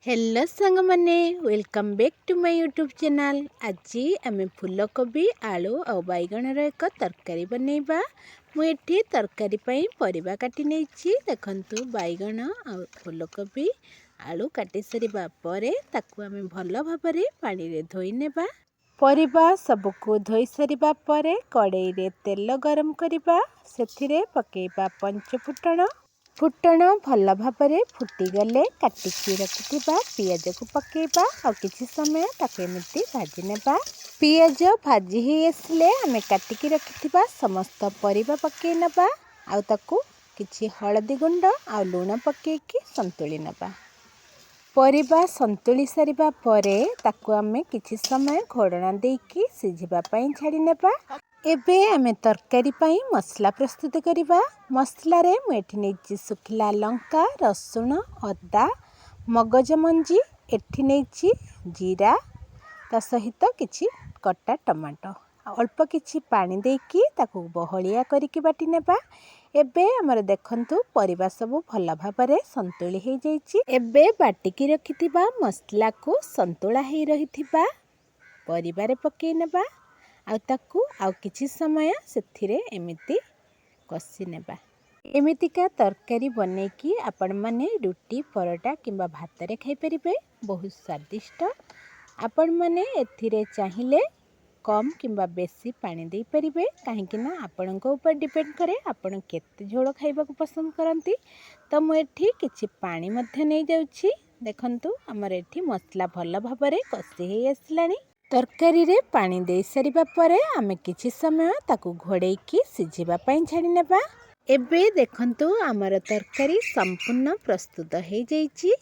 Hello सांग माने welcome back to my YouTube channel. आज आम फूलकोबी आलू और बैगणर एक तरकारी बनैबा। मुझे तरकारी परिबा काटी नहीं देखु बैगण आ फूलकोबी आलू काटी सारिबा परे ताकू आम भल भाव पानी रे धोई नेबा। परिबा सबको धोई सारिबा परे कड़ाई रे तेल गरम करिबा, सेथिरे पकेइबा पंचफुटण। फुटण भल भाव फुटीगले काटिकी रखिथिबा पियाज को पकेइबा और किछि समय ताके एमिति भाजी नेबा। पियाज भाजी ही आसिले आमे काटिकी रखिथिबा समस्त परिबा पकेइ नेबा आउ ताकू किछि हळदी गुंड आ लूण पकेइकी संतुली नेबा। परिबा संतुली सारिबा परे ताकू आमे किछि समय घोड़ना देकी सिझिबा पई छाड़ी नेबा। एबे आमे तरकारी पई मसला प्रस्तुत करिबा। मसला रे मु एठी नेछि सुखिला लंका, रसुण, अदा, मगज मंजी, एठी नेछि जीरा, ता सहित किछि कटा टमाटो, अल्प किछि पानी देकी ताकू बहलिया करिकी बाटी नेबा। एबे हमर देखंतु परिबा सब भल भाबरे संतुली हे जाइछि। एबे बाटिकी रखिथिबा मसला को संतुला हे रहिथिबा परिबा रे पकेइ नेबा आउ ताकू आउ किछि समय सेथिरे एमिति कसी नेबा। एमितिका तरकारी बनेकी आपण माने रुटी परोटा किंबा भात रे खाइ परिबे, बहुत स्वादिष्ट। आपण माने एथिरे चाहिए कम किंबा बेसी पानी दे परिबे, काहेकि ना आपणको ऊपर डिपेंड करे आपण केते झोल खाइबा को पसंद करंती। तो मु एठी किछि पानी मध्य नै जाउछि। देखंतु हमर एठी मसला भल भाबरे कसी हे आसलानी। तरकारी रे पानी दे सारिबा परे आमे किछि समय ताकू घोड़ेइकी सिझिबा पई छाड़ी नेबा। एबे देखंतु हमर तरकारी संपूर्ण प्रस्तुत हे जाइछि।